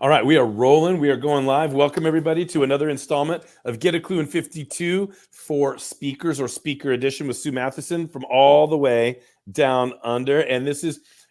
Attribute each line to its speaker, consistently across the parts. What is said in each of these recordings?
Speaker 1: All right, we are rolling. We are going live. Welcome, everybody, to another installment of Get A Klu in 52 for speakers or speaker edition with Sue Mathieson from all the way down under. And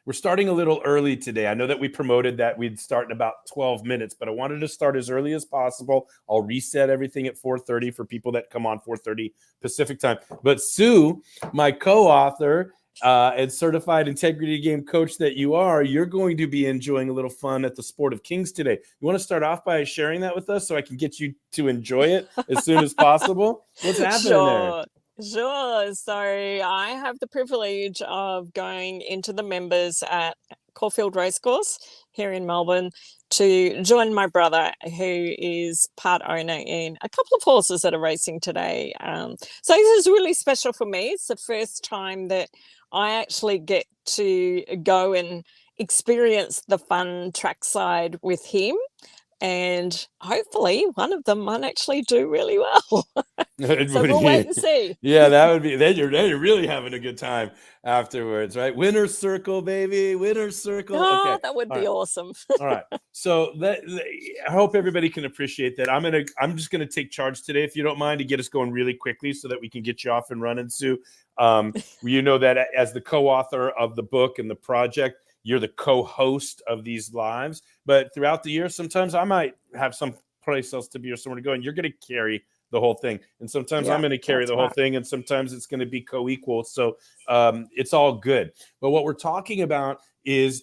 Speaker 1: we're starting a little early today. I know that we promoted that we'd start in about 12 minutes, but I wanted to start as early as possible. I'll reset everything at 4:30 for people that come on 4:30 Pacific time. But Sue, my co-author, and certified integrity game coach that you're going to be enjoying a little fun at the Sport of Kings today. You want to start off by sharing that with us so I can get you to enjoy it as soon as possible? What's happening there?
Speaker 2: Sure. So I have the privilege of going into the members at Caulfield Racecourse here in Melbourne to join my brother, who is part owner in a couple of horses that are racing today. So this is really special for me. It's the first time that I actually get to go and experience the fun trackside with him. And hopefully one of them might actually do really well. So we'll wait and see.
Speaker 1: Yeah, that would be, then you're really having a good time afterwards, right? Winner's circle, baby, winner's circle.
Speaker 2: Oh,
Speaker 1: Okay.
Speaker 2: that would
Speaker 1: All
Speaker 2: be
Speaker 1: right.
Speaker 2: awesome.
Speaker 1: All right. So I hope everybody can appreciate that. I'm just gonna take charge today, if you don't mind, to get us going really quickly so that we can get you off and running, Sue. You know that as the co-author of the book and the project, you're the co-host of these lives. But throughout the year, sometimes I might have some place else to be or somewhere to go, and you're going to carry the whole thing. And sometimes I'm going to carry the whole thing, and sometimes it's going to be co-equal. So it's all good. But what we're talking about is,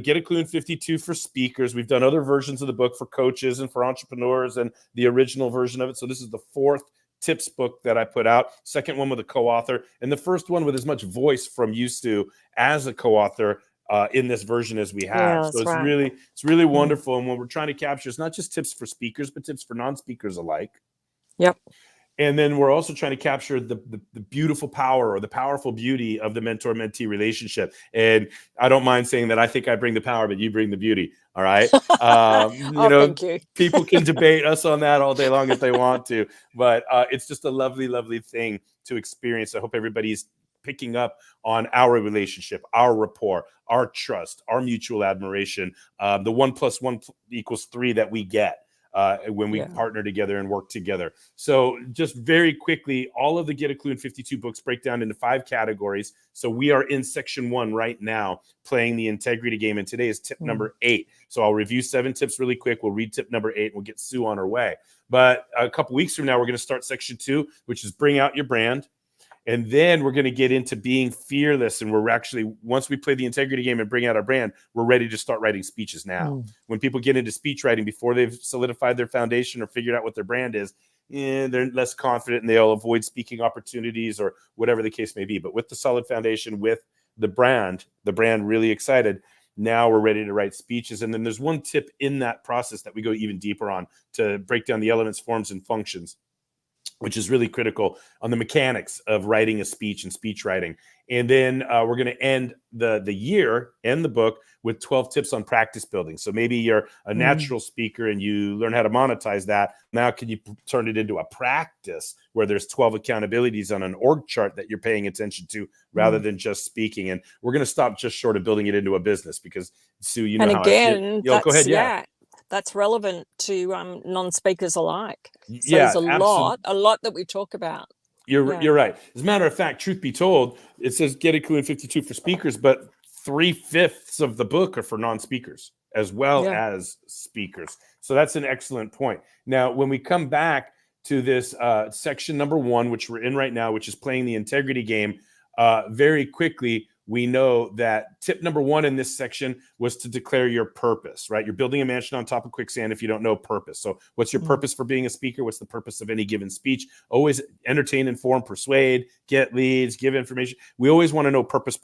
Speaker 1: Get A Klu in 52 for speakers. We've done other versions of the book for coaches and for entrepreneurs and the original version of it. So this is the fourth tips book that I put out, second one with a co-author, and the first one with as much voice from you, Sue, as a co-author in this version as we have.
Speaker 2: Yeah,
Speaker 1: so it's really wonderful. And what we're trying to capture is not just tips for speakers, but tips for non-speakers alike.
Speaker 2: Yep.
Speaker 1: And then we're also trying to capture the beautiful power or the powerful beauty of the mentor-mentee relationship. And I don't mind saying that I think I bring the power, but you bring the beauty. All right.
Speaker 2: Thank you.
Speaker 1: People can debate us on that all day long if they want to, but it's just a lovely, lovely thing to experience. I hope everybody's picking up on our relationship, our rapport, our trust, our mutual admiration, the 1 + 1 = 3 that we get when we partner together and work together. So just very quickly, all of the Get A Klu in 52 books break down into 5 categories. So we are in section 1 right now, playing the integrity game. And today is tip number 8. So I'll review 7 tips really quick. We'll read tip number 8 and we'll get Sue on her way. But a couple weeks from now, we're going to start section 2, which is bring out your brand. And then we're going to get into being fearless. And we're actually, once we play the integrity game and bring out our brand, we're ready to start writing speeches now. When people get into speech writing before they've solidified their foundation or figured out what their brand is, they're less confident and they'll avoid speaking opportunities or whatever the case may be. But with the solid foundation, with the brand really excited, now we're ready to write speeches. And then there's one tip in that process that we go even deeper on to break down the elements, forms, and functions, which is really critical on the mechanics of writing a speech and speech writing. And then we're going to end the year and the book with 12 tips on practice building. So maybe you're a natural speaker and you learn how to monetize that. Now, can you turn it into a practice where there's 12 accountabilities on an org chart that you're paying attention to rather than just speaking? And we're going to stop just short of building it into a business because, Sue, you know
Speaker 2: and
Speaker 1: how
Speaker 2: again,
Speaker 1: I feel. Go ahead.
Speaker 2: That's relevant to non-speakers alike. So
Speaker 1: Yeah,
Speaker 2: there's a lot that we talk about.
Speaker 1: You're right. As a matter of fact, truth be told, it says Get A Klu in 52 for speakers, but 3/5 of the book are for non-speakers as well as speakers. So that's an excellent point. Now, when we come back to this section number 1, which we're in right now, which is playing the integrity game, very quickly, we know that tip number 1 in this section was to declare your purpose, right? You're building a mansion on top of quicksand if you don't know purpose. So what's your purpose for being a speaker? What's the purpose of any given speech? Always entertain, inform, persuade, get leads, give information. We always want to know purpose,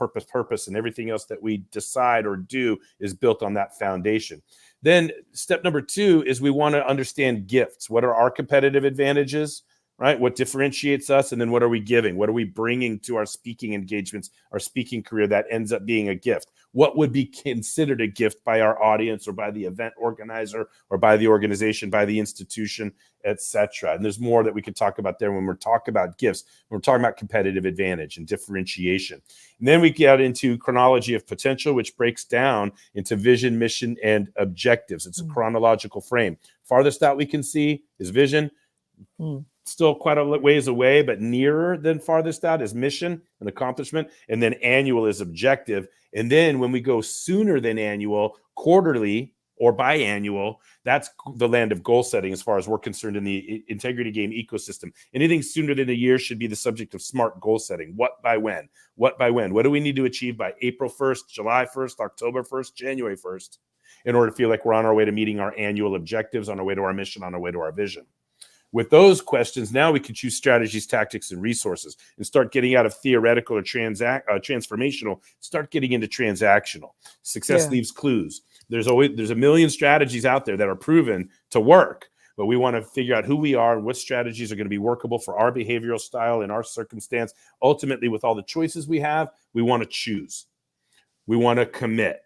Speaker 1: and everything else that we decide or do is built on that foundation. Then step number 2 is we want to understand gifts. What are our competitive advantages? right? What differentiates us, and then what are we giving? What are we bringing to our speaking engagements, our speaking career that ends up being a gift? What would be considered a gift by our audience or by the event organizer or by the organization, by the institution, etc.? And there's more that we could talk about there when we're talking about gifts. When we're talking about competitive advantage and differentiation. And then we get into chronology of potential, which breaks down into vision, mission, and objectives. It's a chronological frame. Farthest out we can see is vision. Still quite a ways away, but nearer than farthest out is mission and accomplishment. And then annual is objective. And then when we go sooner than annual, quarterly or biannual, that's the land of goal setting as far as we're concerned in the integrity game ecosystem. Anything sooner than a year should be the subject of smart goal setting. What by when? What by when? What do we need to achieve by April 1st, July 1st, October 1st, January 1st in order to feel like we're on our way to meeting our annual objectives, on our way to our mission, on our way to our vision? With those questions, now we can choose strategies, tactics, and resources and start getting out of theoretical or transformational, start getting into transactional. Success leaves clues. There's a million strategies out there that are proven to work, but we want to figure out who we are and what strategies are going to be workable for our behavioral style and our circumstance. Ultimately, with all the choices we have, we want to choose. We want to commit.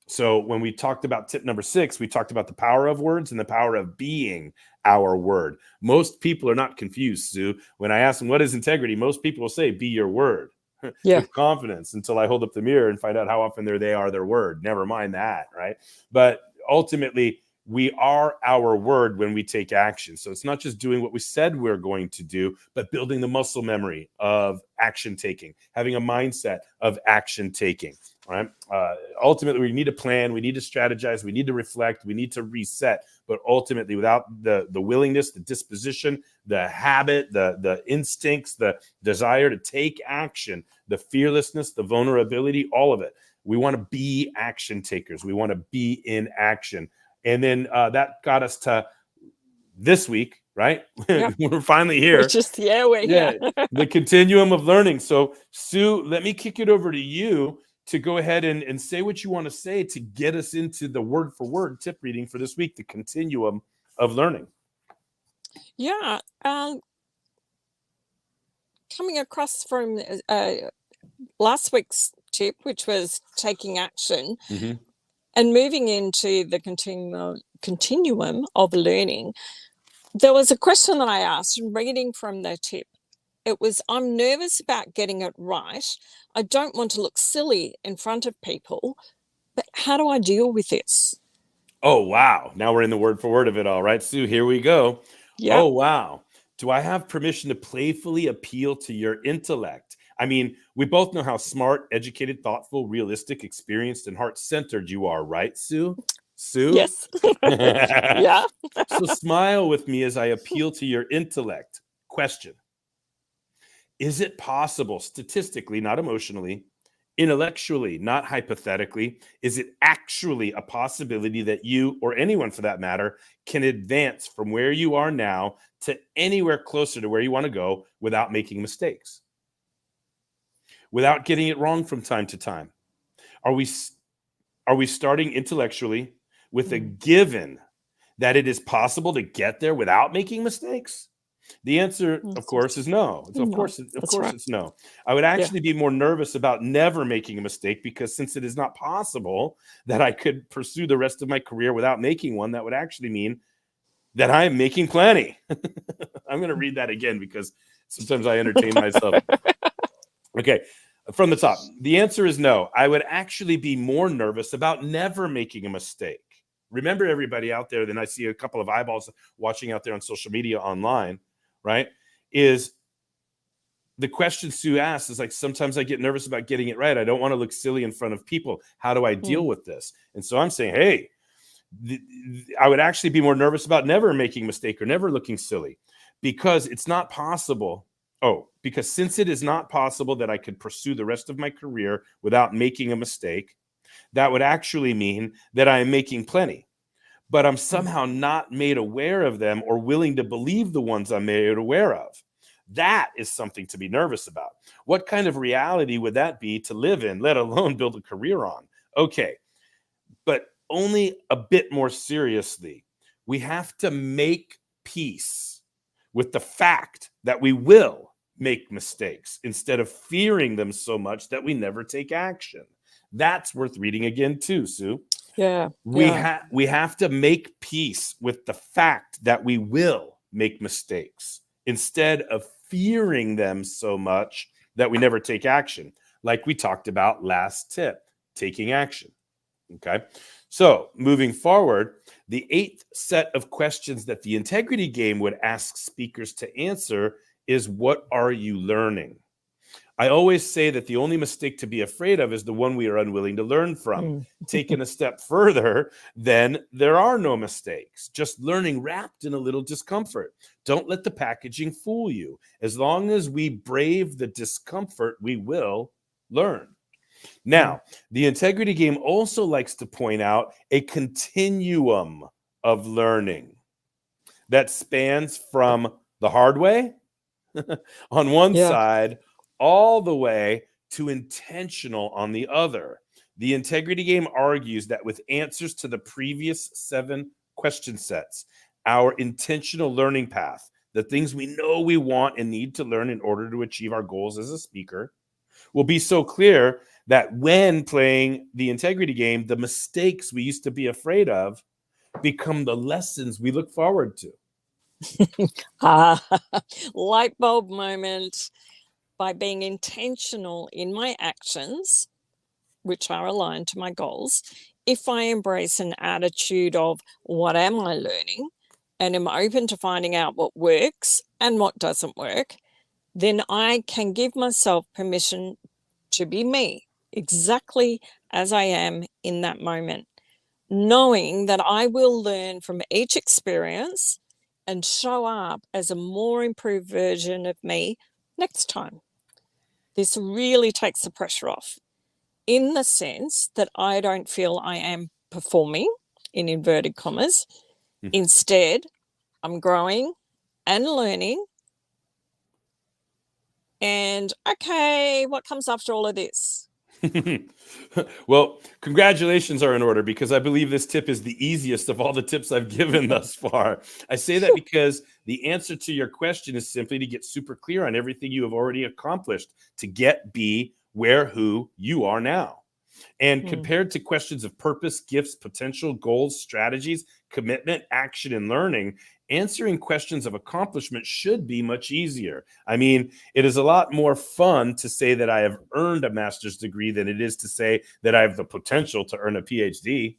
Speaker 1: So when we talked about tip number 6, we talked about the power of words and the power of being our word. Most people are not confused, Sue. When I ask them, what is integrity? Most people will say, be your word. With confidence, until I hold up the mirror and find out how often they are their word. Never mind that, right? But ultimately, we are our word when we take action. So it's not just doing what we said we're going to do, but building the muscle memory of action taking, having a mindset of action taking. Right? Ultimately, we need to plan, we need to strategize, we need to reflect, we need to reset. But ultimately, without the willingness, the disposition, the habit, the instincts, the desire to take action, the fearlessness, the vulnerability, all of it, we want to be action takers. We want to be in action. And then that got us to this week, right? We're finally here.
Speaker 2: We're here.
Speaker 1: The continuum of learning. So, Sue, let me kick it over to you to go ahead and say what you want to say to get us into the word for word tip reading for this week, the continuum of learning.
Speaker 2: Coming across from last week's tip, which was taking action, and moving into the continuum of learning, there was a question that I asked, reading from the tip. It was, I'm nervous about getting it right. I don't want to look silly in front of people, but how do I deal with this?
Speaker 1: Oh, wow. Now we're in the word for word of it all, right, Sue? Here we go. Oh, wow. Do I have permission to playfully appeal to your intellect? I mean, we both know how smart, educated, thoughtful, realistic, experienced, and heart-centered you are, right, Sue? Sue?
Speaker 2: Yes. Yeah.
Speaker 1: So smile with me as I appeal to your intellect. Question. Is it possible, statistically, not emotionally, intellectually, not hypothetically, is it actually a possibility that you, or anyone for that matter, can advance from where you are now to anywhere closer to where you want to go without making mistakes? Without getting it wrong from time to time? Are we starting intellectually with a given that it is possible to get there without making mistakes? The answer, of course, is no. Of course, it's no. I would actually be more nervous about never making a mistake, because since it is not possible that I could pursue the rest of my career without making one, that would actually mean that I am making plenty. I'm going to read that again because sometimes I entertain myself. Okay, from the top. The answer is no. I would actually be more nervous about never making a mistake. Remember, everybody out there, then I see a couple of eyeballs watching out there on social media online, right? Is the question Sue asked is like, sometimes I get nervous about getting it right. I don't want to look silly in front of people. How do I deal with this? And so I'm saying, hey, I would actually be more nervous about never making a mistake or never looking silly, because it's not possible. Because since it is not possible that I could pursue the rest of my career without making a mistake, that would actually mean that I am making plenty, but I'm somehow not made aware of them or willing to believe the ones I'm made aware of. That is something to be nervous about. What kind of reality would that be to live in, let alone build a career on? Okay, but only a bit more seriously, we have to make peace with the fact that we will make mistakes instead of fearing them so much that we never take action. That's worth reading again too, Sue.
Speaker 2: Yeah.
Speaker 1: We have to make peace with the fact that we will make mistakes instead of fearing them so much that we never take action. Like we talked about last tip, taking action. Okay. So moving forward, the 8th set of questions that the integrity game would ask speakers to answer is, what are you learning? I always say that the only mistake to be afraid of is the one we are unwilling to learn from. Taken a step further, then there are no mistakes, just learning wrapped in a little discomfort. Don't let the packaging fool you. As long as we brave the discomfort, we will learn. Now, the integrity game also likes to point out a continuum of learning that spans from the hard way on one side all the way to intentional on the other. The integrity game argues that with answers to the previous 7 question sets, our intentional learning path, the things we know we want and need to learn in order to achieve our goals as a speaker, will be so clear that when playing the integrity game, the mistakes we used to be afraid of become the lessons we look forward to.
Speaker 2: Light bulb moment. By being intentional in my actions, which are aligned to my goals, if I embrace an attitude of what am I learning and am open to finding out what works and what doesn't work, then I can give myself permission to be me, exactly as I am in that moment, knowing that I will learn from each experience and show up as a more improved version of me next time. This really takes the pressure off, in the sense that I don't feel I am performing, in inverted commas. Instead, I'm growing and learning. And okay, what comes after all of this?
Speaker 1: Well, congratulations are in order, because I believe this tip is the easiest of all the tips I've given thus far. I say that because the answer to your question is simply to get super clear on everything you have already accomplished to get, be, where, who you are now. And compared to questions of purpose, gifts, potential, goals, strategies, commitment, action, and learning, answering questions of accomplishment should be much easier. I mean, it is a lot more fun to say that I have earned a master's degree than it is to say that I have the potential to earn a PhD.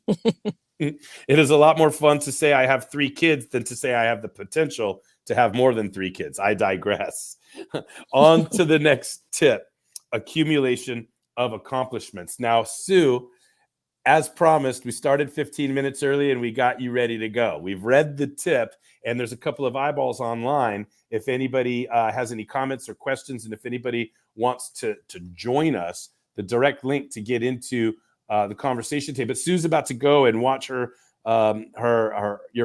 Speaker 1: It is a lot more fun to say I have 3 kids than to say I have the potential to have more than 3 kids. I digress. On to the next tip, accumulation of accomplishments. Now, Sue, as promised, we started 15 minutes early and we got you ready to go. We've read the tip and there's a couple of eyeballs online. If anybody has any comments or questions, and if anybody wants to join us, the direct link to get into the conversation today. But Sue's about to go and watch your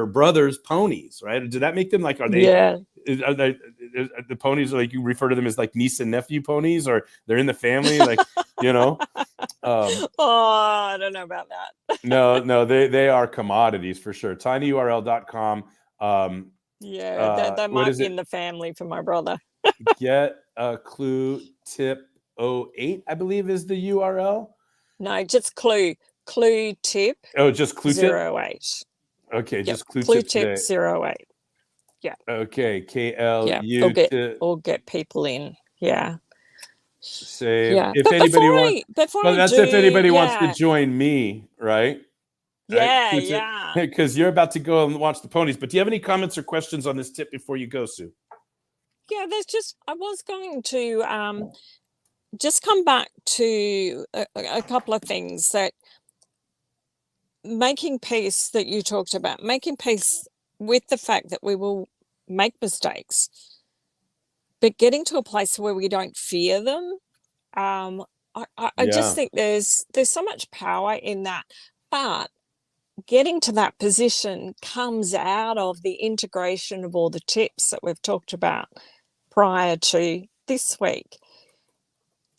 Speaker 1: brother's ponies, right? Did that make them like, are they the ponies, like you refer to them as like niece and nephew ponies, or they're in the family, like,
Speaker 2: Oh, I don't know about that.
Speaker 1: No, they are commodities for sure. tinyurl.com.
Speaker 2: That might be in the family for my brother.
Speaker 1: Get a Klu tip 08, I believe is the URL.
Speaker 2: No, just Klu tip.
Speaker 1: Oh, just Klu tip
Speaker 2: 08.
Speaker 1: Okay, just Klu
Speaker 2: Klu
Speaker 1: tip
Speaker 2: 08. Yeah.
Speaker 1: Okay, KLU.
Speaker 2: Yeah, or get people in. Yeah.
Speaker 1: Save.
Speaker 2: Yeah.
Speaker 1: If anybody wants, if anybody wants to join me, right?
Speaker 2: Yeah, yeah.
Speaker 1: Because you're about to go and watch the ponies. But do you have any comments or questions on this tip before you go, Sue?
Speaker 2: Yeah, I was going to just come back to a couple of things that making peace that you talked about, making peace with the fact that we will make mistakes, but getting to a place where we don't fear them. I just think there's so much power in that. But getting to that position comes out of the integration of all the tips that we've talked about prior to this week.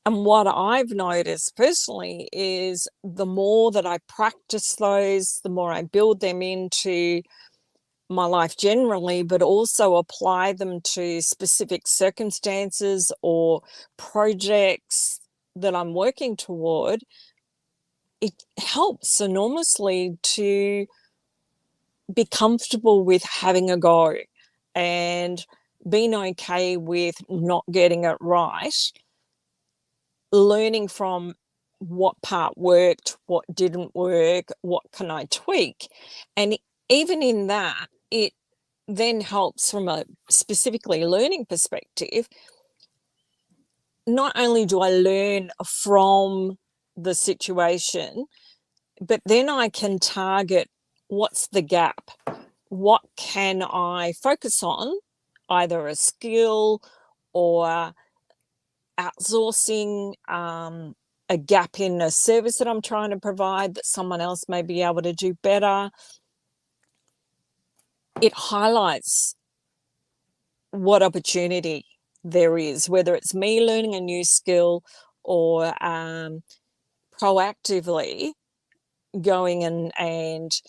Speaker 2: And what I've noticed personally is the more that I practice those, the more I build them into my life generally, but also apply them to specific circumstances or projects that I'm working toward, it helps enormously to be comfortable with having a go and being okay with not getting it right, learning from what part worked, what didn't work, what can I tweak. And even in that, it then helps from a specifically learning perspective. Not only do I learn from the situation, but then I can target what's the gap? What can I focus on? Either a skill or outsourcing a gap in a service that I'm trying to provide that someone else may be able to do better. It highlights what opportunity there is, whether it's me learning a new skill or proactively going and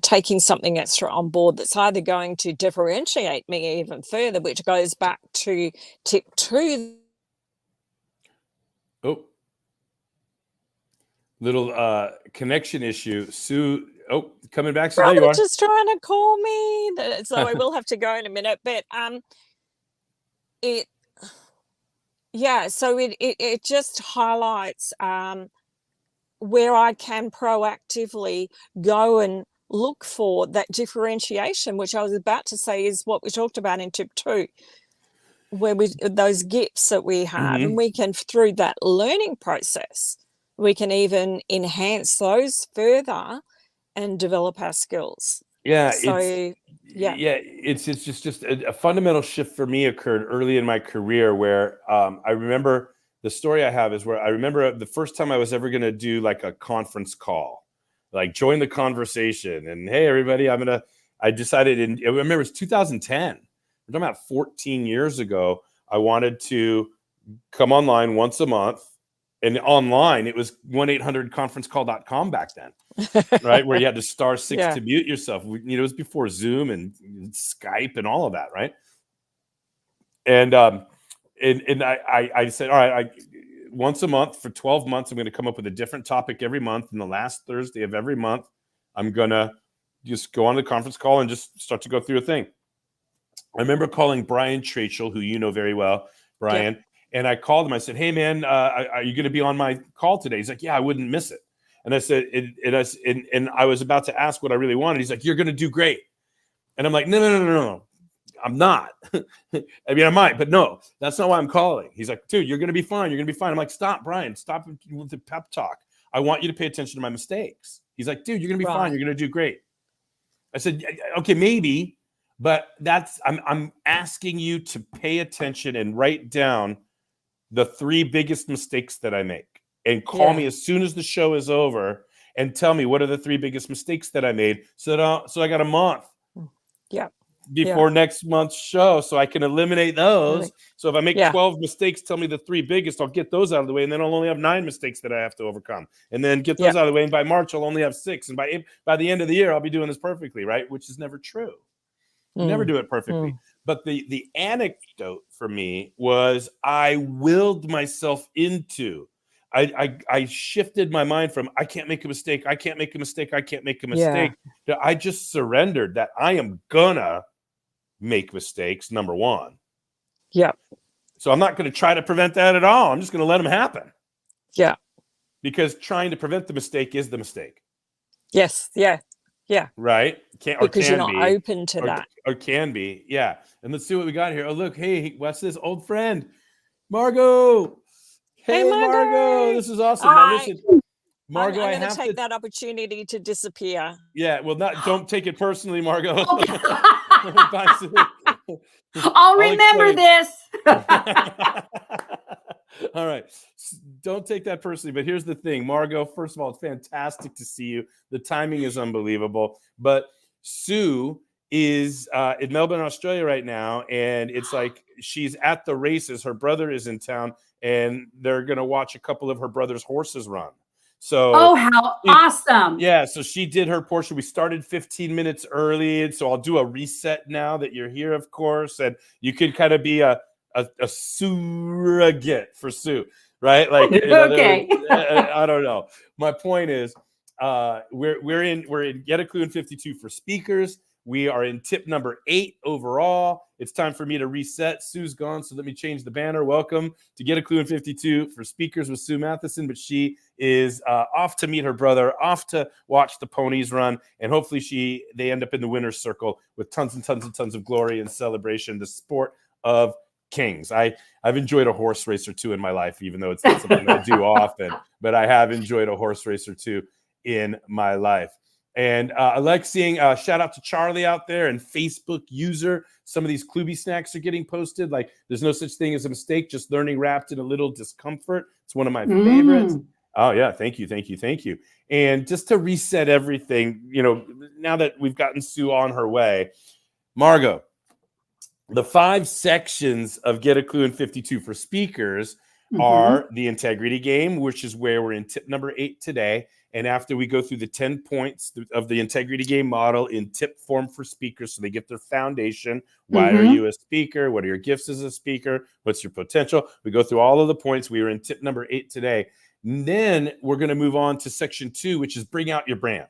Speaker 2: taking something extra on board that's either going to differentiate me even further, which goes back to tip 2.
Speaker 1: Oh, little connection issue. Sue, coming back. So there you are.
Speaker 2: Just trying to call me, so I will have to go in a minute. But so it just highlights where I can proactively go and look for that differentiation, which I was about to say is what we talked about in tip 2, where those gaps that we have, and we can, through that learning process, we can even enhance those further and develop our skills.
Speaker 1: It's just a fundamental shift for me occurred early in my career where I remember the story I have is where I remember the first time I was ever going to do like a conference call, like join the conversation and, hey, everybody, I decided I remember it was 2010. We're talking about 14 years ago. I wanted to come online once a month, and online it was 1-800-conferencecall.com back then. Right, where you had to *6 to mute yourself. It was before Zoom and Skype and all of that, right? And I said, all right, once a month for 12 months, I'm going to come up with a different topic every month. And the last Thursday of every month, I'm going to just go on the conference call and just start to go through a thing. I remember calling Brian Trachel, who you know very well, Brian, and I called him. I said, hey, man, are you going to be on my call today? He's like, yeah, I wouldn't miss it. And I said, and I was about to ask what I really wanted. He's like, you're going to do great. And I'm like, no, I'm not. I mean, I might, but no, that's not why I'm calling. He's like, dude, you're going to be fine. You're going to be fine. I'm like, stop, Brian, stop with the pep talk. I want you to pay attention to my mistakes. He's like, dude, you're going to be fine. You're going to do great. I said, okay, maybe, but I'm asking you to pay attention and write down the 3 biggest mistakes that I make. And call me as soon as the show is over and tell me what are the 3 biggest mistakes that I made. So I got a month before next month's show so I can eliminate those. So if I make 12 mistakes, tell me the 3 biggest. I'll get those out of the way. And then I'll only have 9 mistakes that I have to overcome. And then get those out of the way. And by March, I'll only have 6. And by the end of the year, I'll be doing this perfectly, right? Which is never true. You never do it perfectly. But the anecdote for me was I willed myself into I shifted my mind from I can't make a mistake. I can't make a mistake. I can't make a mistake. Yeah. I just surrendered that I am gonna make mistakes. Number 1.
Speaker 2: Yeah.
Speaker 1: So I'm not going to try to prevent that at all. I'm just going to let them happen.
Speaker 2: Yeah.
Speaker 1: Because trying to prevent the mistake is the mistake.
Speaker 2: Yes. Yeah. Yeah.
Speaker 1: Right.
Speaker 2: Because you're not open to that.
Speaker 1: Or can be. Yeah. And let's see what we got here. Oh, look. Hey, what's this? Old friend, Margot. Hey, Margot, this is awesome. Now, listen, Margot,
Speaker 2: I'm going to take that opportunity to disappear.
Speaker 1: Yeah, well, don't take it personally, Margot.
Speaker 3: I'll remember this.
Speaker 1: All right. Don't take that personally. But here's the thing, Margot, first of all, it's fantastic to see you. The timing is unbelievable. But Sue is in Melbourne, Australia right now. And it's like she's at the races. Her brother is in town. And they're going to watch a couple of her brother's horses run. So
Speaker 3: Oh, how awesome.
Speaker 1: Yeah, so she did her portion. We started 15 minutes early, and so I'll do a reset now that you're here, of course, and you could kind of be a surrogate for Sue, right? Like,
Speaker 3: Okay.
Speaker 1: I don't know. My point is, we're in Get A Klu in 52 for speakers. We are in tip number 8 overall. It's time for me to reset. Sue's gone, so let me change the banner. Welcome to Get A Klu in 52 for speakers with Sue Mathieson, but she is off to meet her brother, off to watch the ponies run, and hopefully they end up in the winner's circle with tons and tons and tons of glory and celebration. The sport of kings. I've enjoyed a horse race or two in my life, even though it's not something I do often, but I have enjoyed a horse race or two in my life. And I like seeing shout out to Charlie out there and Facebook user. Some of these Kluby snacks are getting posted. Like, there's no such thing as a mistake, just learning wrapped in a little discomfort. It's one of my favorites. Oh, yeah. Thank you. And just to reset everything, now that we've gotten Sue on her way, Margot, the 5 sections of Get A Klu in 52 for speakers are the integrity game, which is where we're in tip number 8 today. And after we go through the 10 points of the integrity game model in tip form for speakers, so they get their foundation. Why are you a speaker? What are your gifts as a speaker? What's your potential? We go through all of the points. We are in tip number 8 today. And then we're going to move on to section 2, which is bring out your brand.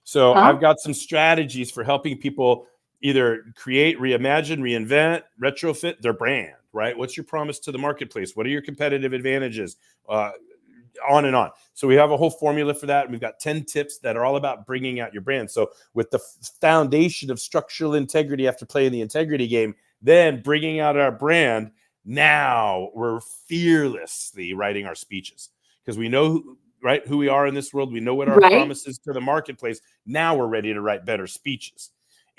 Speaker 1: So I've got some strategies for helping people either create, reimagine, reinvent, retrofit their brand, right? What's your promise to the marketplace? What are your competitive advantages? On and on. So we have a whole formula for that. And we've got 10 tips that are all about bringing out your brand. So with the foundation of structural integrity after playing the integrity game, then bringing out our brand, now we're fearlessly writing our speeches because we know who we are in this world. We know what our promise is to the marketplace. Now we're ready to write better speeches.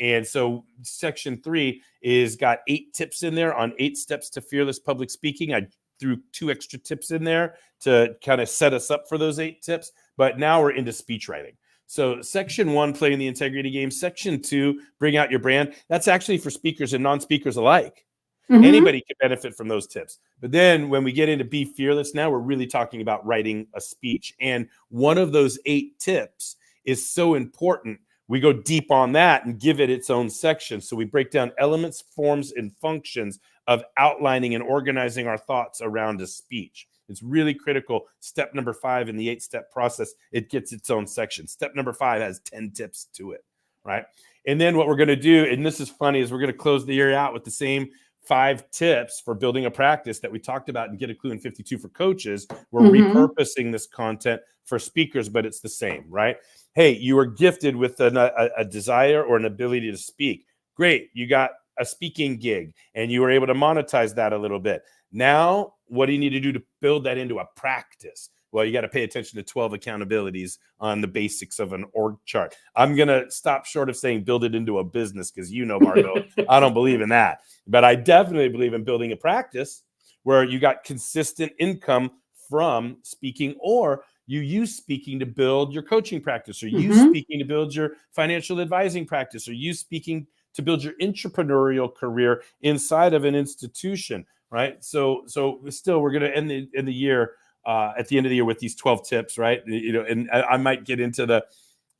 Speaker 1: And so section 3 is got 8 tips in there on 8 steps to fearless public speaking. I threw 2 extra tips in there to kind of set us up for those 8 tips. But now we're into speech writing. So section 1, playing the integrity game. Section 2, bring out your brand. That's actually for speakers and non-speakers alike. Anybody can benefit from those tips. But then when we get into be fearless, now we're really talking about writing a speech. And one of those 8 tips is so important. We go deep on that and give it its own section. So we break down elements, forms, and functions of outlining and organizing our thoughts around a speech. It's really critical. Step number 5 in the 8-step process, it gets its own section. Step number 5 has 10 tips to it, right? And then what we're going to do, and this is funny, is we're going to close the year out with the same 5 tips for building a practice that we talked about and Get A Klu in 52 for coaches. We're repurposing this content for speakers, but it's the same, right? Hey, you are gifted with a desire or an ability to speak. Great. You got a speaking gig and you were able to monetize that a little bit. Now, what do you need to do to build that into a practice? Well, you got to pay attention to 12 accountabilities on the basics of an org chart. I'm going to stop short of saying build it into a business because Margot, I don't believe in that. But I definitely believe in building a practice where you got consistent income from speaking, or you use speaking to build your coaching practice, or use speaking to build your financial advising practice, or use speaking to build your entrepreneurial career inside of an institution, right? So still, we're going to end the year at the end of the year with these 12 tips, right? And I might get into the,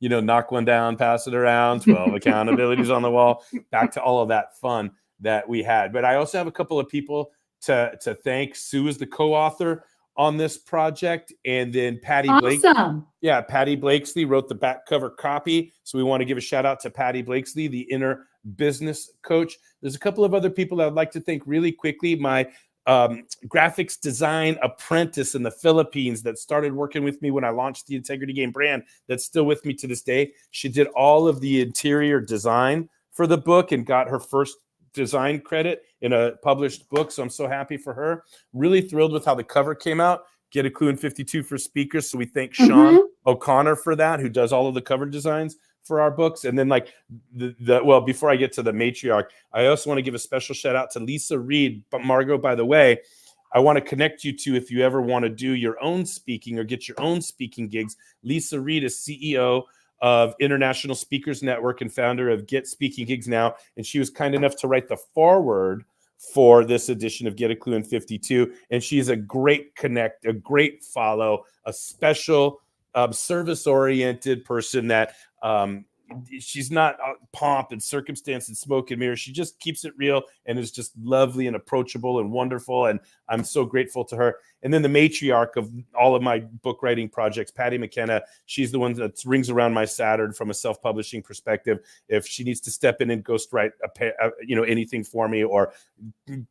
Speaker 1: knock one down, pass it around, 12 accountabilities on the wall, back to all of that fun that we had. But I also have a couple of people to thank. Sue is the co-author on this project, and then Patty Blakesley wrote the back cover copy. So we want to give a shout out to Patty Blakesley, the inner business coach. There's a couple of other people that I'd like to thank really quickly. My graphics design apprentice in the Philippines that started working with me when I launched the Integrity Game brand, that's still with me to this day. She did all of the interior design for the book and got her first design credit in a published book. So I'm so happy for her. Really thrilled with how the cover came out. Get A Klu in 52 for speakers. So we thank Sean O'Connor for that, who does all of the cover designs for our books. And then well, before I get to the matriarch, I also want to give a special shout out to Lisa Reed. But Margot, by the way, I want to connect you to, if you ever want to do your own speaking or get your own speaking gigs. Lisa Reed is CEO of International Speakers Network and founder of Get Speaking Gigs Now. And she was kind enough to write the foreword for this edition of Get A Klu in 52. And she's a great connect, a great follow, a special service-oriented person that she's not pomp and circumstance and smoke and mirrors. She just keeps it real and is just lovely and approachable and wonderful. And I'm so grateful to her. And then the matriarch of all of my book writing projects, Patty McKenna, she's the one that rings around my Saturn from a self-publishing perspective. If she needs to step in and ghostwrite anything for me, or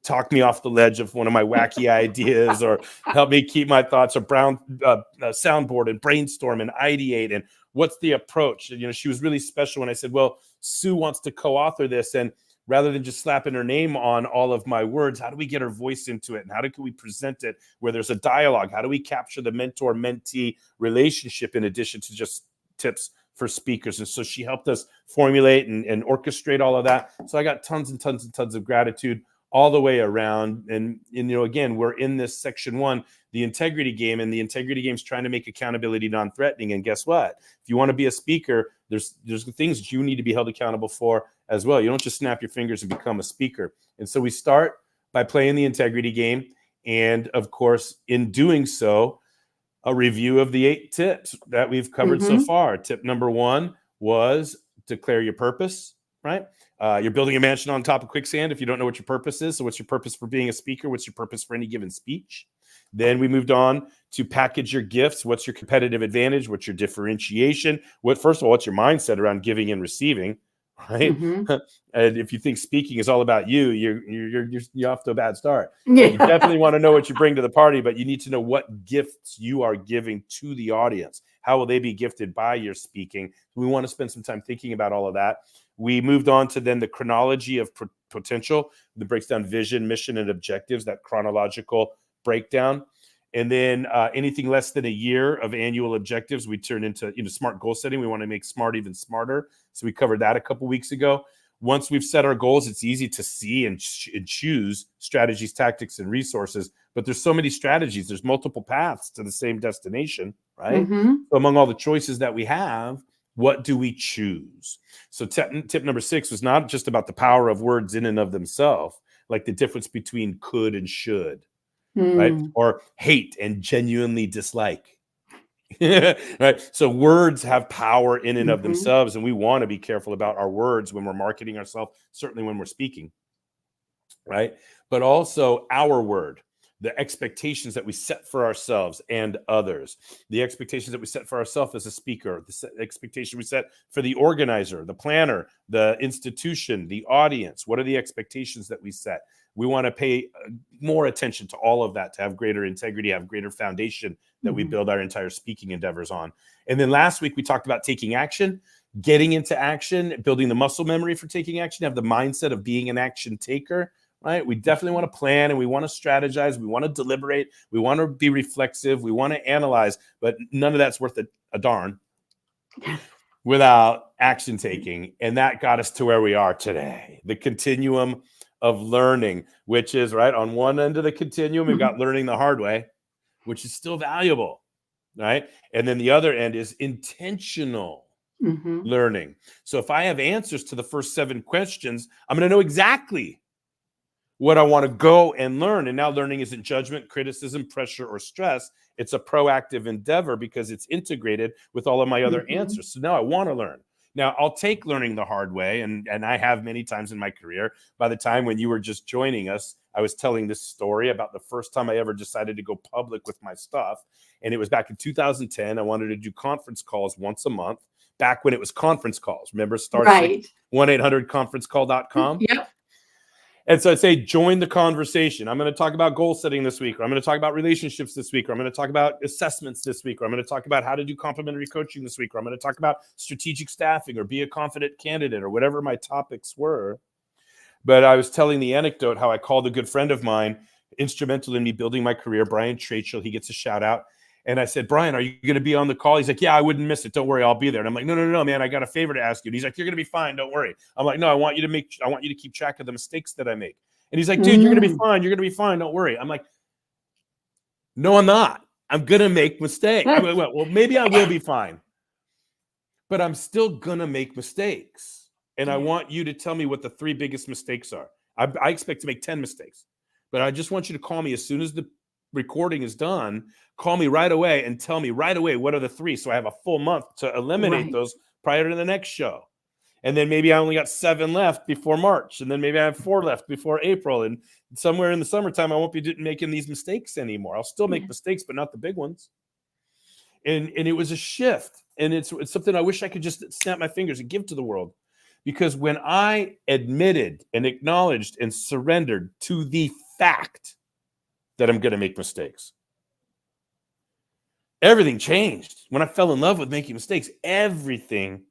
Speaker 1: talk me off the ledge of one of my wacky ideas, or help me keep my thoughts, or soundboard and brainstorm and ideate, and what's the approach? She was really special when I said, well, Sue wants to co-author this, and rather than just slapping her name on all of my words, how do we get her voice into it? And how can we present it where there's a dialogue? How do we capture the mentor-mentee relationship in addition to just tips for speakers? And so she helped us formulate and orchestrate all of that. So I got tons and tons and tons of gratitude all the way around. And again, we're in this section 1, the integrity game, and the integrity game is trying to make accountability non-threatening. And guess what? If you want to be a speaker, there's things that you need to be held accountable for as well. You don't just snap your fingers and become a speaker. And so we start by playing the integrity game. And of course, in doing so, a review of the 8 tips that we've covered so far. Tip number 1 was declare your purpose, right? You're building a mansion on top of quicksand if you don't know what your purpose is. So what's your purpose for being a speaker? What's your purpose for any given speech? Then we moved on to package your gifts. What's your competitive advantage? What's your differentiation? First of all, what's your mindset around giving and receiving, right? And if you think speaking is all about you, you're off to a bad start.
Speaker 3: Yeah.
Speaker 1: You definitely want to know what you bring to the party, but you need to know what gifts you are giving to the audience. How will they be gifted by your speaking? We want to spend some time thinking about all of that. We moved on to then the chronology of potential that breaks down vision, mission, and objectives, that chronological breakdown. And then anything less than a year of annual objectives, we turn into smart goal setting. We want to make smart even smarter. So we covered that a couple weeks ago. Once we've set our goals, it's easy to see and choose strategies, tactics, and resources. But there's so many strategies. There's multiple paths to the same destination, right? So among all the choices that we have, what do we choose? So tip number 6 was not just about the power of words in and of themselves, like the difference between could and should, right? Or hate and genuinely dislike. Right? So words have power in and of themselves, and we want to be careful about our words when we're marketing ourselves, certainly when we're speaking, right? But also our word, the expectations that we set for ourselves and others, the expectations that we set for ourselves as a speaker, the expectation we set for the organizer, the planner, the institution, the audience. What are the expectations that we set? We want to pay more attention to all of that to have greater integrity, have greater foundation that we build our entire speaking endeavors on. And then last week, we talked about taking action, getting into action, building the muscle memory for taking action, have the mindset of being an action taker, right? We definitely want to plan and we want to strategize. We want to deliberate. We want to be reflexive. We want to analyze, but none of that's worth a darn without action taking. And that got us to where we are today, the continuum of learning, which is right on one end of the continuum. We've got learning the hard way, which is still valuable, right? And then the other end is intentional learning. So if I have answers to the first 7 questions, I'm going to know exactly what I want to go and learn. And now learning isn't judgment, criticism, pressure, or stress. It's a proactive endeavor because it's integrated with all of my other answers. So now I want to learn. Now, I'll take learning the hard way, and I have many times in my career. By the time when you were just joining us, I was telling this story about the first time I ever decided to go public with my stuff. And it was back in 2010. I wanted to do conference calls once a month, back when it was conference calls. Remember, star 1-800-conferencecall.com?
Speaker 3: Yep.
Speaker 1: And so I'd say, join the conversation. I'm going to talk about goal setting this week, or I'm going to talk about relationships this week, or I'm going to talk about assessments this week, or I'm going to talk about how to do complimentary coaching this week, or I'm going to talk about strategic staffing, or be a confident candidate, or whatever my topics were. But I was telling the anecdote how I called a good friend of mine, instrumental in me building my career, Brian Trachel. He gets a shout out. And I said, Brian, are you going to be on the call? He's like, yeah, I wouldn't miss it. Don't worry, I'll be there. And I'm like, no, man, I got a favor to ask you. And he's like, you're going to be fine. Don't worry. I'm like, no, I want you to keep track of the mistakes that I make. And he's like, dude, you're going to be fine. You're going to be fine. Don't worry. I'm like, no, I'm not. I'm going to make mistakes. Well, maybe I will be fine, but I'm still going to make mistakes. And I want you to tell me what the 3 biggest mistakes are. I expect to make 10 mistakes, but I just want you to call me as soon as the recording is done, call me right away and tell me right away what are the 3. So I have a full month to eliminate those prior to the next show. And then maybe I only got 7 left before March. And then maybe I have 4 left before April. And somewhere in the summertime, I won't be making these mistakes anymore. I'll still make mistakes, but not the big ones. And it was a shift. And it's something I wish I could just snap my fingers and give to the world. Because when I admitted and acknowledged and surrendered to the fact that I'm going to make mistakes, everything changed. When I fell in love with making mistakes, everything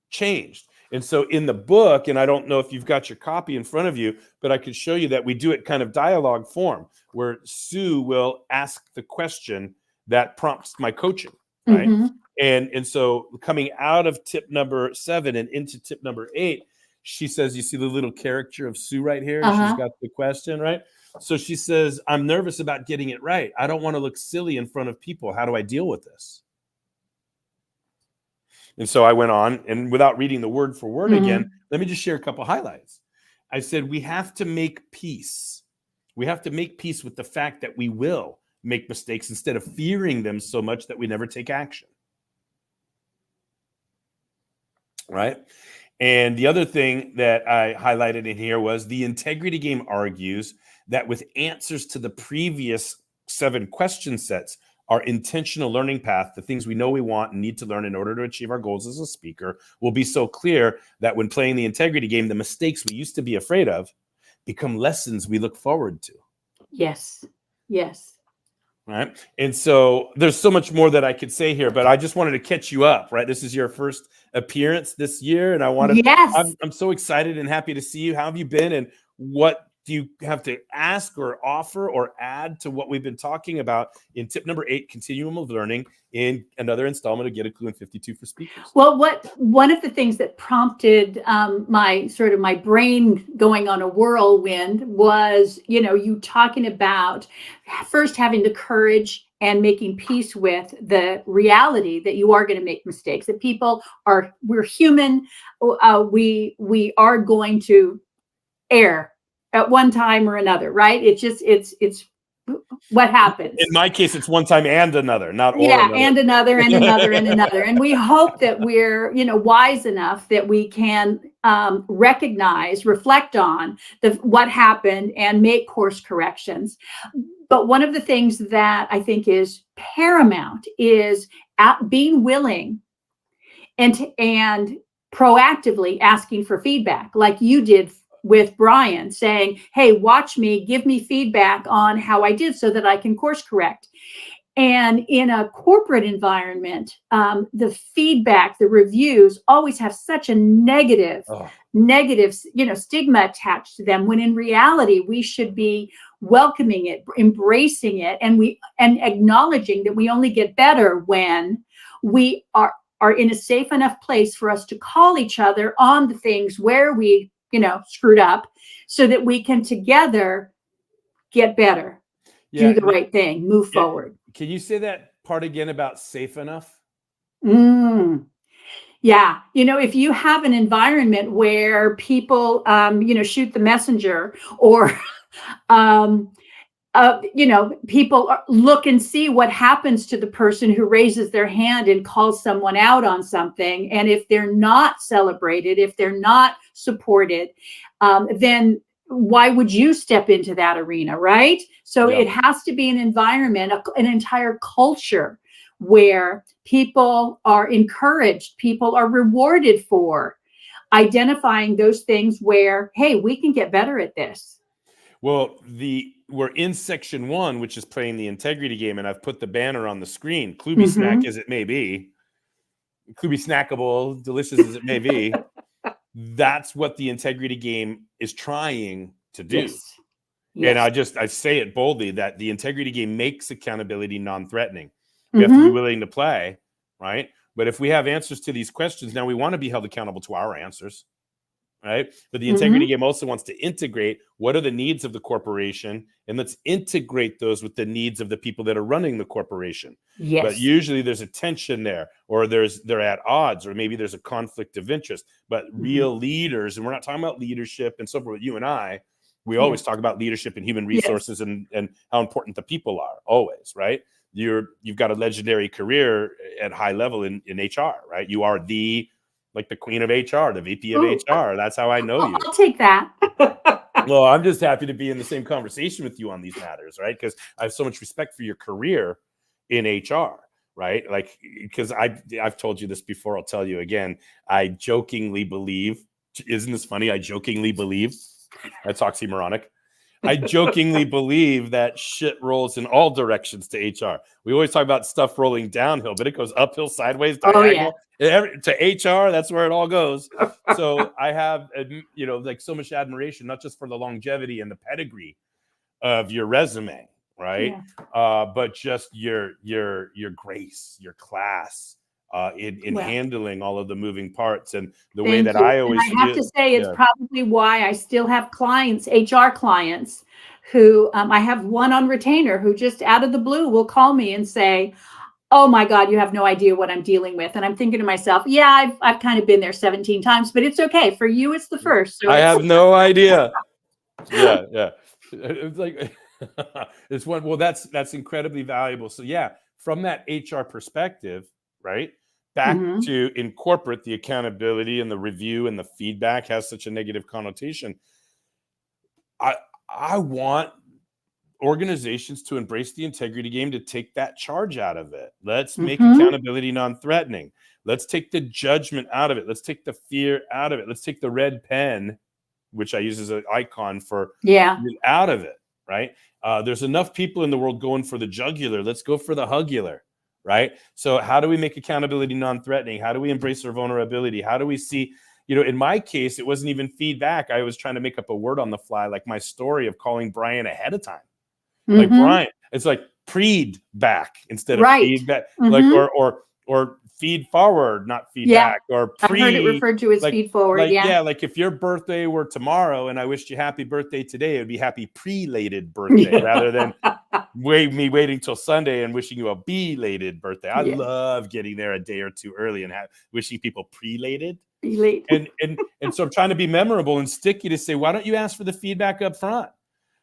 Speaker 1: changed. And so in the book, and I don't know if you've got your copy in front of you, but I could show you that we do it kind of dialogue form, where Sue will ask the question that prompts my coaching, right?
Speaker 3: Mm-hmm.
Speaker 1: And so coming out of tip number 7 and into tip number 8, she says, you see the little caricature of Sue right here? She's got the question, right? So she says, I'm nervous about getting it right. I don't want to look silly in front of people. How do I deal with this? And so I went on, and without reading the word for word again, let me just share a couple highlights. I said, we have to make peace. We have to make peace with the fact that we will make mistakes instead of fearing them so much that we never take action. Right? And the other thing that I highlighted in here was the integrity game argues that with answers to the previous 7 question sets, our intentional learning path, the things we know we want and need to learn in order to achieve our goals as a speaker, will be so clear that when playing the integrity game, the mistakes we used to be afraid of become lessons we look forward to.
Speaker 3: Yes. Yes.
Speaker 1: Right. And so there's so much more that I could say here, but I just wanted to catch you up, right? This is your first appearance this year. And I wanted, I'm so excited and happy to see you. How have you been? And what do you have to ask or offer or add to what we've been talking about in tip number 8, continuum of learning, in another installment of Get A Klu in 52 for Speakers?
Speaker 3: Well, one of the things that prompted my brain going on a whirlwind was, you talking about first having the courage and making peace with the reality that you are going to make mistakes, that we're human. We are going to err at one time or another, right? It's what happens.
Speaker 1: In my case, it's one time and another, not or
Speaker 3: another.
Speaker 1: and
Speaker 3: another and another and another. And we hope that we're, wise enough that we can recognize, reflect on what happened and make course corrections. But one of the things that I think is paramount is being willing and proactively asking for feedback, like you did with Brian, saying, hey, watch me, give me feedback on how I did so that I can course correct. And in a corporate environment, the feedback, the reviews always have such a negative, stigma attached to them, when in reality, we should be welcoming it, embracing it, and acknowledging that we only get better when we are in a safe enough place for us to call each other on the things where we screwed up, so that we can together get better, do the right thing, move forward.
Speaker 1: Can you say that part again about safe enough?
Speaker 3: Yeah. If you have an environment where people, shoot the messenger, or, people look and see what happens to the person who raises their hand and calls someone out on something. And if they're not celebrated, if they're not supported, then why would you step into that arena, right? So it has to be an environment, an entire culture where people are encouraged, people are rewarded for identifying those things where, hey, we can get better at this.
Speaker 1: Well, we're in section 1, which is playing the integrity game, and I've put the banner on the screen. Kluby snack as it may be, Kluby snackable, delicious as it may be. That's what the integrity game is trying to do.
Speaker 3: Yes.
Speaker 1: And I say it boldly, that the integrity game makes accountability non-threatening. We have to be willing to play, right? But if we have answers to these questions, now we want to be held accountable to our answers, right? But the integrity game also wants to integrate what are the needs of the corporation, and let's integrate those with the needs of the people that are running the corporation.
Speaker 3: Yes.
Speaker 1: But usually there's a tension there, or they're at odds, or maybe there's a conflict of interest. But real leaders, and we're not talking about leadership and so forth, you and I, We always talk about leadership and human resources and how important the people are always, right? You've got a legendary career at high level in HR, right? You are the queen of HR, the VP of HR. That's how I know you.
Speaker 3: I'll take that.
Speaker 1: Well, I'm just happy to be in the same conversation with you on these matters, right? Because I have so much respect for your career in HR, right? Like, because I've told you this before, I'll tell you again. I jokingly believe, isn't this funny? I jokingly believe, that's oxymoronic. I jokingly believe that shit rolls in all directions to HR. We always talk about stuff rolling downhill, but it goes uphill, sideways, diagonal. To HR, that's where it all goes. So I have, so much admiration, not just for the longevity and the pedigree of your resume, right? But just your grace, your class in handling all of the moving parts and the way that I always.
Speaker 3: And I have to say, it's probably why I still have clients, HR clients, who I have one on retainer who just out of the blue will call me and say, "Oh my God, you have no idea what I'm dealing with." And I'm thinking to myself, yeah, I've kind of been there 17 times, but it's okay. For you, it's the first. So
Speaker 1: I have no idea. Yeah. It's like it's one. Well, that's incredibly valuable. So yeah, from that HR perspective, right? Back to in corporate, the accountability and the review and the feedback has such a negative connotation. I want organizations to embrace the integrity game, to take that charge out of it. Let's make accountability non-threatening. Let's take the judgment out of it. Let's take the fear out of it. Let's take the red pen, which I use as an icon for out of it, right? There's enough people in the world going for the jugular. Let's go for the hugular, right? So how do we make accountability non-threatening? How do we embrace our vulnerability? How do we see, in my case, it wasn't even feedback. I was trying to make up a word on the fly, like my story of calling Brian ahead of time. Like Brian, it's like preed back instead of feedback, like or feed forward, not feedback, or pre.
Speaker 3: I've heard it referred to as feed forward.
Speaker 1: Like if your birthday were tomorrow and I wished you happy birthday today, it would be happy prelated birthday rather than me waiting till Sunday and wishing you a belated birthday. I love getting there a day or two early and wishing people prelated. And so I'm trying to be memorable and sticky to say, why don't you ask for the feedback up front?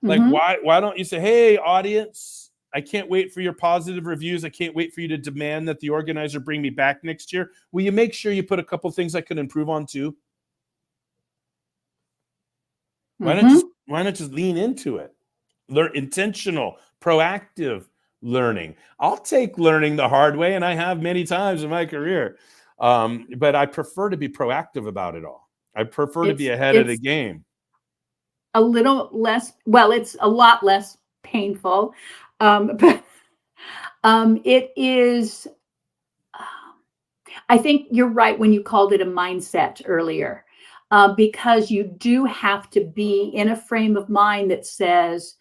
Speaker 1: Like, why don't you say, hey, audience, I can't wait for your positive reviews. I can't wait for you to demand that the organizer bring me back next year. Will you make sure you put a couple things I could improve on too? Why not just lean into it? Learn intentional, proactive learning. I'll take learning the hard way, and I have many times in my career. But I prefer to be proactive about it all. I prefer to be ahead of the game.
Speaker 3: A little less, well, it's a lot less painful, but it is, I think you're right when you called it a mindset earlier, because you do have to be in a frame of mind that says,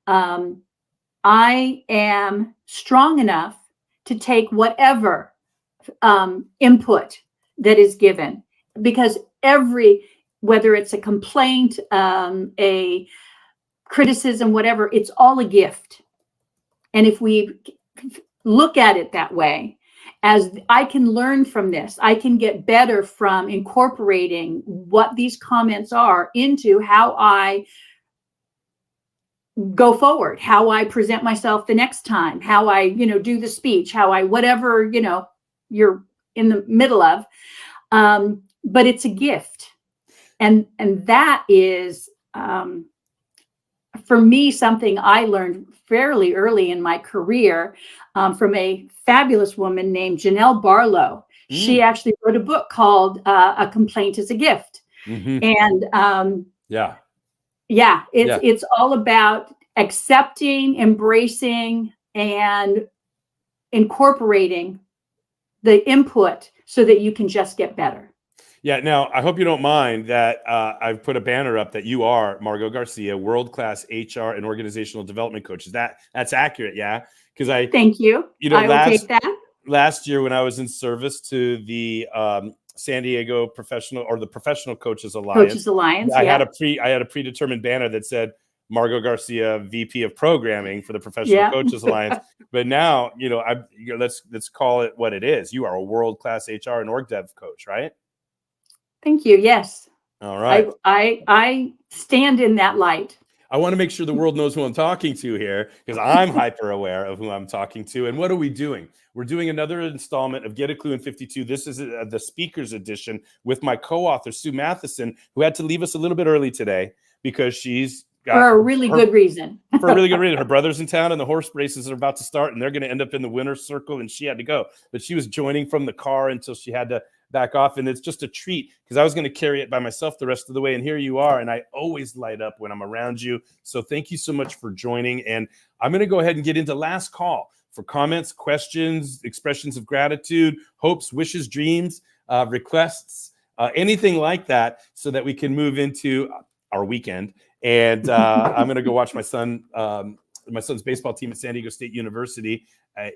Speaker 3: I am strong enough to take whatever input that is given, because whether it's a complaint, a criticism, whatever, it's all a gift. And if we look at it that way, as I can learn from this, I can get better from incorporating what these comments are into how I go forward, how I present myself the next time, how I, do the speech, how I, whatever, you're in the middle of. But it's a gift. And that is, for me, something I learned fairly early in my career from a fabulous woman named Janelle Barlow. She actually wrote a book called A Complaint is a Gift. And it's all about accepting, embracing, and incorporating the input so that you can just get better.
Speaker 1: Yeah. Now, I hope you don't mind that I've put a banner up that you are Margot Garcia, world-class HR and organizational development coach. That's accurate? Yeah. Because
Speaker 3: thank you. I will take that.
Speaker 1: Last year, when I was in service to the San Diego Professional Coaches Alliance, I had a predetermined banner that said Margot Garcia, VP of Programming for the Professional Coaches Alliance. But now, let's call it what it is. You are a world-class HR and org dev coach, right?
Speaker 3: Thank you. Yes.
Speaker 1: All right.
Speaker 3: I stand in that light.
Speaker 1: I want to make sure the world knows who I'm talking to here, because I'm hyper aware of who I'm talking to. And what are we doing? We're doing another installment of Get A Klu in 52. This is the speakers edition with my co-author, Sue Mathieson, who had to leave us a little bit early today because she's got
Speaker 3: For a really good reason.
Speaker 1: for a really good reason. Her brother's in town and the horse races are about to start and they're going to end up in the winner's circle, and she had to go. But she was joining from the car until she had to back off. And it's just a treat because I was going to carry it by myself the rest of the way. And here you are. And I always light up when I'm around you. So thank you so much for joining. And I'm going to go ahead and get into last call for comments, questions, expressions of gratitude, hopes, wishes, dreams, requests, anything like that, so that we can move into our weekend. And I'm going to go watch my son's baseball team at San Diego State University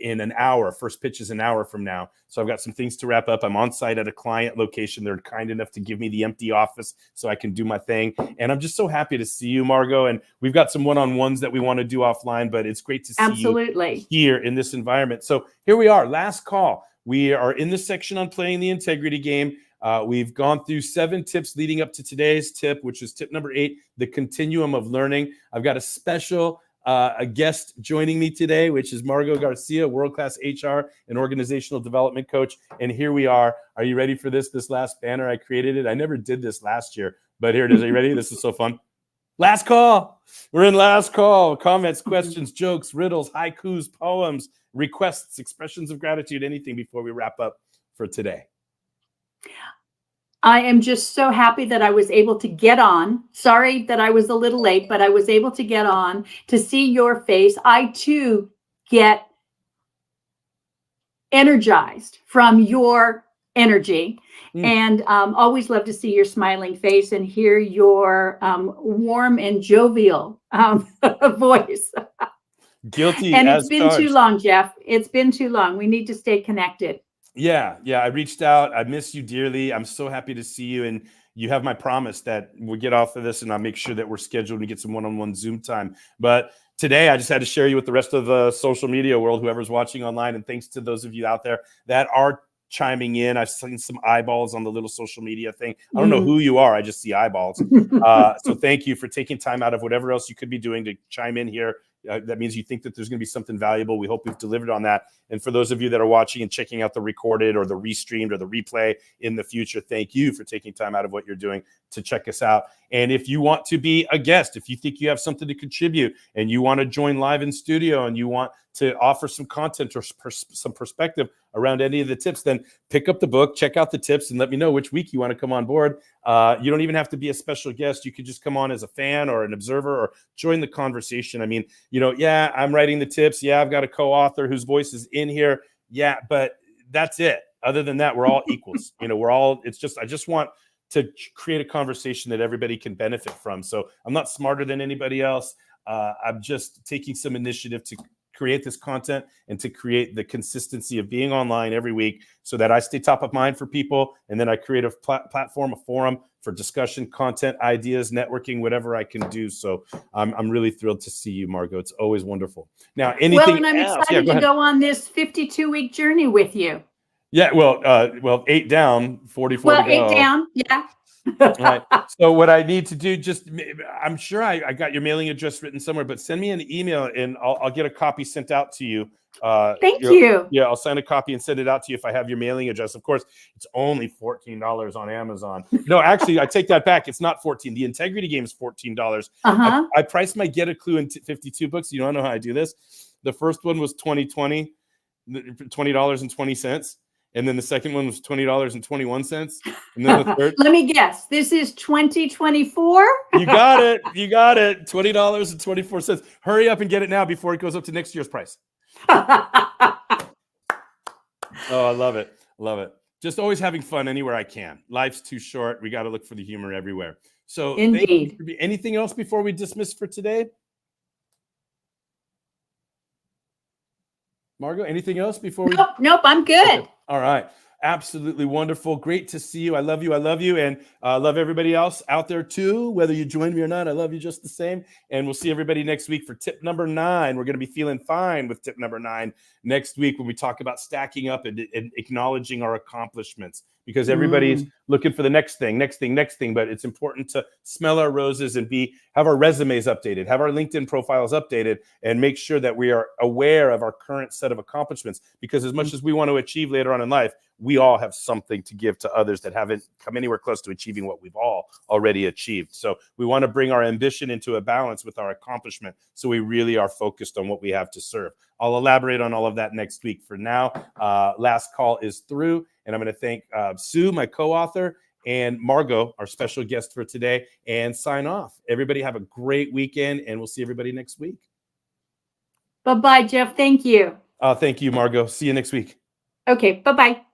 Speaker 1: in an hour. First pitch is an hour from now. So I've got some things to wrap up. I'm on site at a client location. They're kind enough to give me the empty office so I can do my thing. And I'm just so happy to see you, Margot. And we've got some one-on-ones that we want to do offline, but it's great to see you here in this environment. So here we are, last call. We are in this section on playing the integrity game. We've gone through 7 tips leading up to today's tip, which is tip number 8, the continuum of learning. I've got a special a guest joining me today, which is Margot Garcia, world-class HR and organizational development coach. And here we are. Are you ready for this? This last banner, I created it. I never did this last year, but here it is. Are you ready? This is so fun. Last call. We're in last call. Comments, questions, jokes, riddles, haikus, poems, requests, expressions of gratitude, anything before we wrap up for today.
Speaker 3: I am just so happy that I was able to get on. Sorry that I was a little late, but I was able to get on to see your face. I too get energized from your energy, and always love to see your smiling face and hear your warm and jovial voice.
Speaker 1: Guilty
Speaker 3: and
Speaker 1: as
Speaker 3: it's been
Speaker 1: charged.
Speaker 3: too long, Jeff. It's been too long. We need to stay connected.
Speaker 1: Yeah. I reached out. I miss you dearly. I'm so happy to see you. And you have my promise that we'll get off of this and I'll make sure that we're scheduled to get some one-on-one Zoom time. But today I just had to share you with the rest of the social media world, whoever's watching online. And thanks to those of you out there that are chiming in. I've seen some eyeballs on the little social media thing. I don't know who you are. I just see eyeballs. So thank you for taking time out of whatever else you could be doing to chime in here. That means you think that there's going to be something valuable. We hope we've delivered on that. And for those of you that are watching and checking out the recorded or the restreamed or the replay in the future, thank you for taking time out of what you're doing to check us out. And if you want to be a guest, if you think you have something to contribute and you want to join live in studio and you want to offer some content or some perspective around any of the tips, then pick up the book, check out the tips, and let me know which week you want to come on board. You don't even have to be a special guest. You could just come on as a fan or an observer or join the conversation. I mean, yeah, I'm writing the tips. Yeah, I've got a co-author whose voice is in here. Yeah, but that's it. Other than that, we're all equals. I just want to create a conversation that everybody can benefit from. So I'm not smarter than anybody else. I'm just taking some initiative to create this content and to create the consistency of being online every week so that I stay top of mind for people. And then I create a platform, a forum for discussion, content, ideas, networking, whatever I can do. So I'm really thrilled to see you, Margot. It's always wonderful. Now, anything
Speaker 3: Well, and I'm excited to go on this 52-week journey with you.
Speaker 1: Yeah, well, 8 down, 44 to go.
Speaker 3: 8 down, yeah.
Speaker 1: All right. So what I need to do, I'm sure I got your mailing address written somewhere, but send me an email and I'll get a copy sent out to you.
Speaker 3: Thank you.
Speaker 1: Yeah, I'll sign a copy and send it out to you if I have your mailing address. Of course, it's only $14 on Amazon. No, actually, I take that back. It's not $14. The Integrity Game is $14. I priced my Get A Klu in 52 books. You don't know how I do this. The first one was $20.20. And then the second one was $20.21. And then the third.
Speaker 3: Let me guess. This is 2024.
Speaker 1: You got it. $20.24. Hurry up and get it now before it goes up to next year's price. Oh, I love it. Just always having fun anywhere I can. Life's too short. We got to look for the humor everywhere. So
Speaker 3: indeed.
Speaker 1: Anything else before we dismiss for today? Margot, anything else before we?
Speaker 3: Nope, I'm good.
Speaker 1: Okay. All right. Absolutely wonderful. Great to see you. I love you. And love everybody else out there too. Whether you join me or not, I love you just the same. And we'll see everybody next week for tip number 9. We're going to be feeling fine with tip number 9 next week when we talk about stacking up and acknowledging our accomplishments. because everybody's looking for the next thing. But it's important to smell our roses and have our resumes updated, have our LinkedIn profiles updated, and make sure that we are aware of our current set of accomplishments. Because as much as we want to achieve later on in life, we all have something to give to others that haven't come anywhere close to achieving what we've all already achieved. So we want to bring our ambition into a balance with our accomplishment, so we really are focused on what we have to serve. I'll elaborate on all of that next week. For now, last call is through, and I'm going to thank Sue, my co-author, and Margot, our special guest for today, and sign off. Everybody have a great weekend, and we'll see everybody next week.
Speaker 3: Bye-bye, Jeff. Thank you.
Speaker 1: Thank you, Margot. See you next week.
Speaker 3: Okay, bye-bye.